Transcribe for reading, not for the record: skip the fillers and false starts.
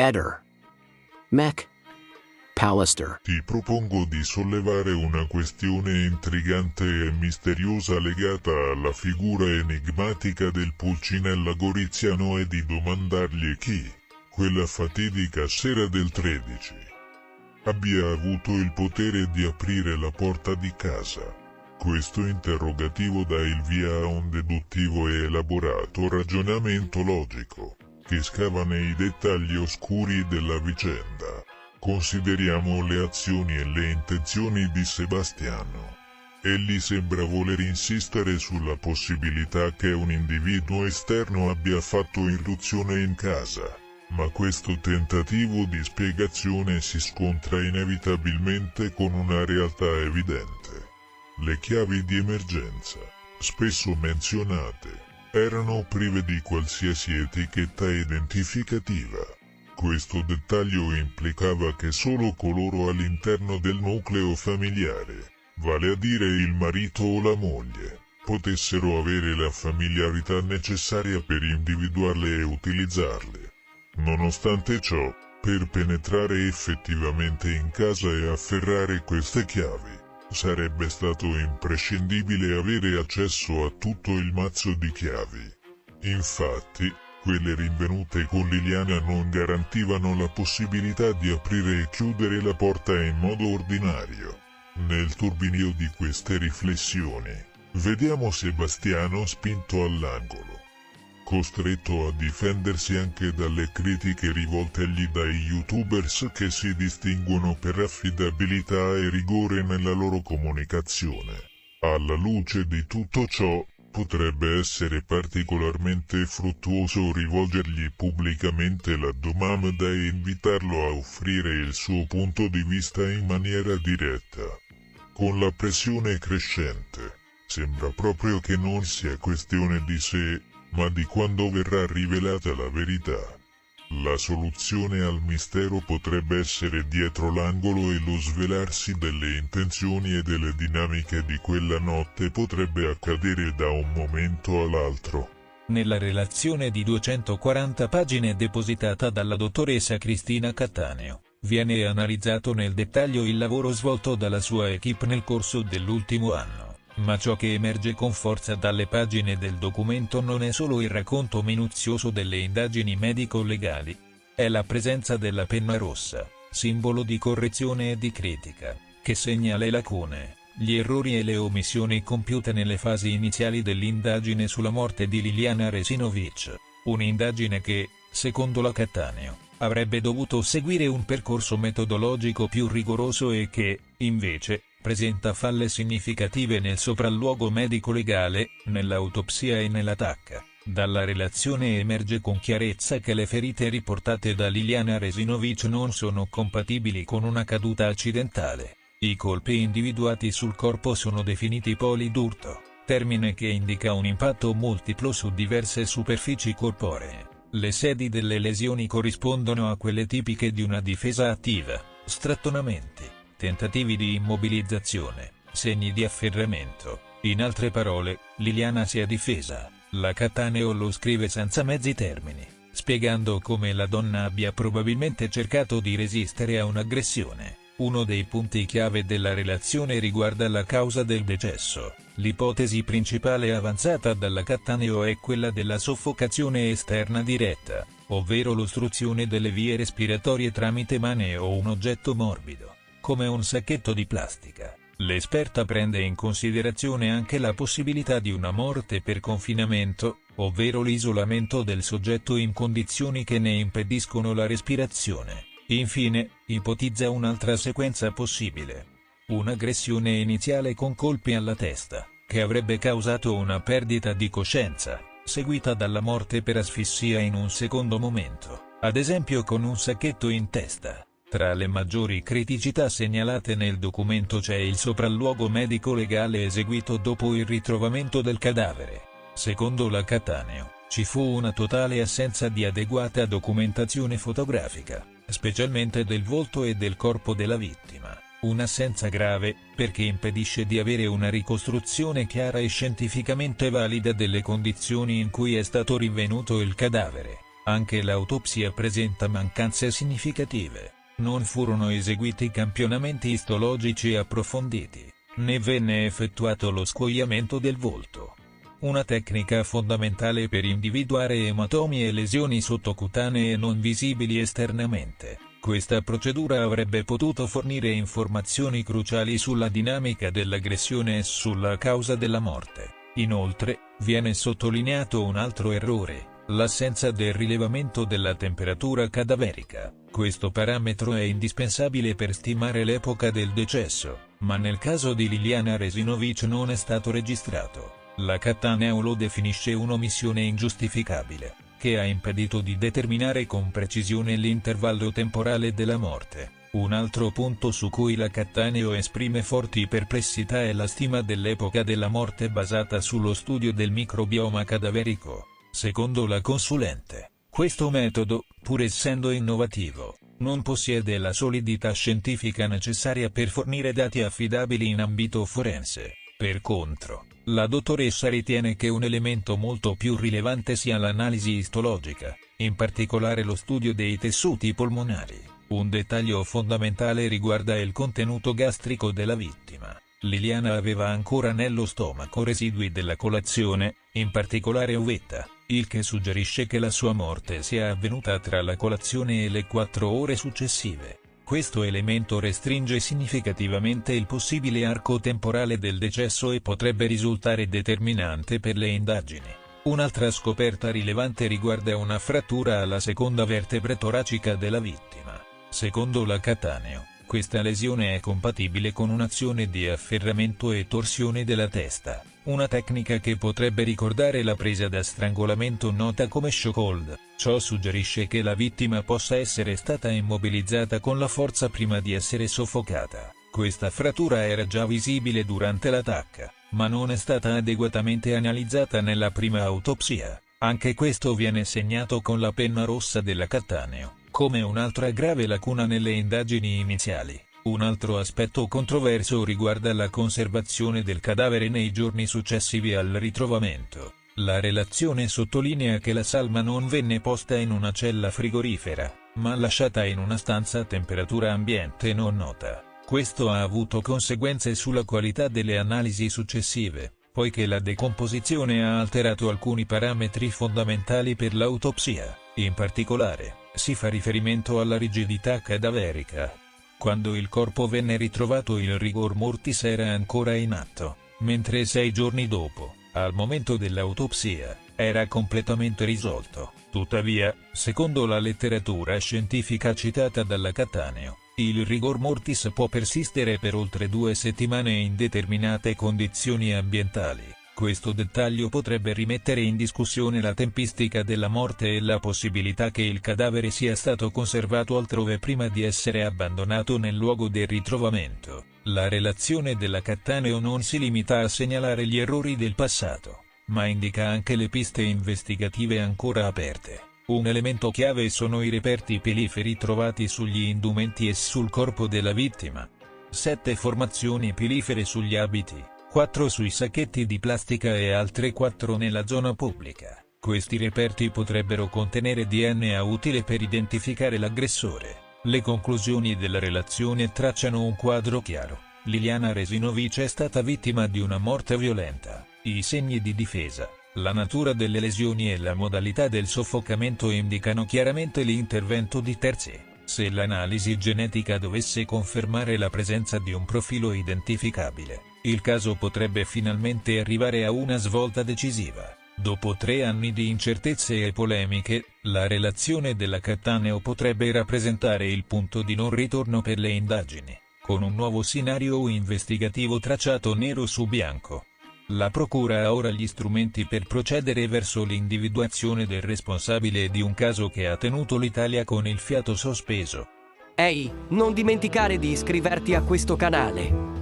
Eder. Mech. Pallister. Ti propongo di sollevare una questione intrigante e misteriosa legata alla figura enigmatica del Pulcinella Goriziano e di domandargli chi, quella fatidica sera del 13, abbia avuto il potere di aprire la porta di casa. Questo interrogativo dà il via a un deduttivo e elaborato ragionamento logico, che scava nei dettagli oscuri della vicenda. Consideriamo le azioni e le intenzioni di Sebastiano. Egli sembra voler insistere sulla possibilità che un individuo esterno abbia fatto irruzione in casa, ma questo tentativo di spiegazione si scontra inevitabilmente con una realtà evidente. Le chiavi di emergenza, spesso menzionate, erano prive di qualsiasi etichetta identificativa. Questo dettaglio implicava che solo coloro all'interno del nucleo familiare, vale a dire il marito o la moglie, potessero avere la familiarità necessaria per individuarle e utilizzarle. Nonostante ciò, per penetrare effettivamente in casa e afferrare queste chiavi, sarebbe stato imprescindibile avere accesso a tutto il mazzo di chiavi. Infatti, quelle rinvenute con Liliana non garantivano la possibilità di aprire e chiudere la porta in modo ordinario. Nel turbinio di queste riflessioni, vediamo Sebastiano spinto all'angolo, costretto a difendersi anche dalle critiche rivoltegli dai YouTubers che si distinguono per affidabilità e rigore nella loro comunicazione. Alla luce di tutto ciò, potrebbe essere particolarmente fruttuoso rivolgergli pubblicamente la domanda e invitarlo a offrire il suo punto di vista in maniera diretta. Con la pressione crescente, sembra proprio che non sia questione di se, ma di quando verrà rivelata la verità. La soluzione al mistero potrebbe essere dietro l'angolo e lo svelarsi delle intenzioni e delle dinamiche di quella notte potrebbe accadere da un momento all'altro. Nella relazione di 240 pagine depositata dalla dottoressa Cristina Cattaneo, viene analizzato nel dettaglio il lavoro svolto dalla sua equipe nel corso dell'ultimo anno. Ma ciò che emerge con forza dalle pagine del documento non è solo il racconto minuzioso delle indagini medico-legali. È la presenza della penna rossa, simbolo di correzione e di critica, che segna le lacune, gli errori e le omissioni compiute nelle fasi iniziali dell'indagine sulla morte di Liliana Resinovic. Un'indagine che, secondo la Cattaneo, avrebbe dovuto seguire un percorso metodologico più rigoroso e che, invece, presenta falle significative nel sopralluogo medico-legale, nell'autopsia e nella TAC. Dalla relazione emerge con chiarezza che le ferite riportate da Liliana Resinovic non sono compatibili con una caduta accidentale. I colpi individuati sul corpo sono definiti poli d'urto, termine che indica un impatto multiplo su diverse superfici corporee. Le sedi delle lesioni corrispondono a quelle tipiche di una difesa attiva: strattonamenti, tentativi di immobilizzazione, segni di afferramento. In altre parole, Liliana si è difesa. La Cattaneo lo scrive senza mezzi termini, spiegando come la donna abbia probabilmente cercato di resistere a un'aggressione. Uno dei punti chiave della relazione riguarda la causa del decesso. L'ipotesi principale avanzata dalla Cattaneo è quella della soffocazione esterna diretta, ovvero l'ostruzione delle vie respiratorie tramite mani o un oggetto morbido, come un sacchetto di plastica. L'esperta prende in considerazione anche la possibilità di una morte per confinamento, ovvero l'isolamento del soggetto in condizioni che ne impediscono la respirazione. Infine, ipotizza un'altra sequenza possibile: un'aggressione iniziale con colpi alla testa, che avrebbe causato una perdita di coscienza, seguita dalla morte per asfissia in un secondo momento, ad esempio con un sacchetto in testa. Tra le maggiori criticità segnalate nel documento c'è il sopralluogo medico-legale eseguito dopo il ritrovamento del cadavere. Secondo la Cattaneo, ci fu una totale assenza di adeguata documentazione fotografica, specialmente del volto e del corpo della vittima. Un'assenza grave, perché impedisce di avere una ricostruzione chiara e scientificamente valida delle condizioni in cui è stato rinvenuto il cadavere. Anche l'autopsia presenta mancanze significative. Non furono eseguiti campionamenti istologici approfonditi, né venne effettuato lo scuoiamento del volto. Una tecnica fondamentale per individuare ematomi e lesioni sottocutanee non visibili esternamente. Questa procedura avrebbe potuto fornire informazioni cruciali sulla dinamica dell'aggressione e sulla causa della morte. Inoltre, viene sottolineato un altro errore: l'assenza del rilevamento della temperatura cadaverica. Questo parametro è indispensabile per stimare l'epoca del decesso, ma nel caso di Liliana Resinovic non è stato registrato. La Cattaneo lo definisce un'omissione ingiustificabile, che ha impedito di determinare con precisione l'intervallo temporale della morte. Un altro punto su cui la Cattaneo esprime forti perplessità è la stima dell'epoca della morte basata sullo studio del microbioma cadaverico. Secondo la consulente, questo metodo, pur essendo innovativo, non possiede la solidità scientifica necessaria per fornire dati affidabili in ambito forense. Per contro, la dottoressa ritiene che un elemento molto più rilevante sia l'analisi istologica, in particolare lo studio dei tessuti polmonari. Un dettaglio fondamentale riguarda il contenuto gastrico della vittima. Liliana aveva ancora nello stomaco residui della colazione, in particolare uvetta, il che suggerisce che la sua morte sia avvenuta tra la colazione e le 4 ore successive. Questo elemento restringe significativamente il possibile arco temporale del decesso e potrebbe risultare determinante per le indagini. Un'altra scoperta rilevante riguarda una frattura alla seconda vertebra toracica della vittima. Secondo la Cattaneo, questa lesione è compatibile con un'azione di afferramento e torsione della testa, una tecnica che potrebbe ricordare la presa da strangolamento nota come chokehold. Ciò suggerisce che la vittima possa essere stata immobilizzata con la forza prima di essere soffocata. Questa frattura era già visibile durante l'attacco, ma non è stata adeguatamente analizzata nella prima autopsia. Anche questo viene segnato con la penna rossa della Cattaneo, come un'altra grave lacuna nelle indagini iniziali. Un altro aspetto controverso riguarda la conservazione del cadavere nei giorni successivi al ritrovamento. La relazione sottolinea che la salma non venne posta in una cella frigorifera, ma lasciata in una stanza a temperatura ambiente non nota. Questo ha avuto conseguenze sulla qualità delle analisi successive, poiché la decomposizione ha alterato alcuni parametri fondamentali per l'autopsia. In particolare, si fa riferimento alla rigidità cadaverica. Quando il corpo venne ritrovato il rigor mortis era ancora in atto, mentre 6 giorni dopo, al momento dell'autopsia, era completamente risolto. Tuttavia, secondo la letteratura scientifica citata dalla Cattaneo, il rigor mortis può persistere per oltre 2 settimane in determinate condizioni ambientali. Questo dettaglio potrebbe rimettere in discussione la tempistica della morte e la possibilità che il cadavere sia stato conservato altrove prima di essere abbandonato nel luogo del ritrovamento. La relazione della Cattaneo non si limita a segnalare gli errori del passato, ma indica anche le piste investigative ancora aperte. Un elemento chiave sono i reperti piliferi trovati sugli indumenti e sul corpo della vittima. 7 formazioni pilifere sugli abiti, 4 sui sacchetti di plastica e altre 4 nella zona pubblica. Questi reperti potrebbero contenere DNA utile per identificare l'aggressore. Le conclusioni della relazione tracciano un quadro chiaro. Liliana Resinovic è stata vittima di una morte violenta. I segni di difesa, la natura delle lesioni e la modalità del soffocamento indicano chiaramente l'intervento di terzi. Se l'analisi genetica dovesse confermare la presenza di un profilo identificabile, il caso potrebbe finalmente arrivare a una svolta decisiva. Dopo 3 anni di incertezze e polemiche, la relazione della Cattaneo potrebbe rappresentare il punto di non ritorno per le indagini, con un nuovo scenario investigativo tracciato nero su bianco. La Procura ha ora gli strumenti per procedere verso l'individuazione del responsabile di un caso che ha tenuto l'Italia con il fiato sospeso. Ehi, non dimenticare di iscriverti a questo canale.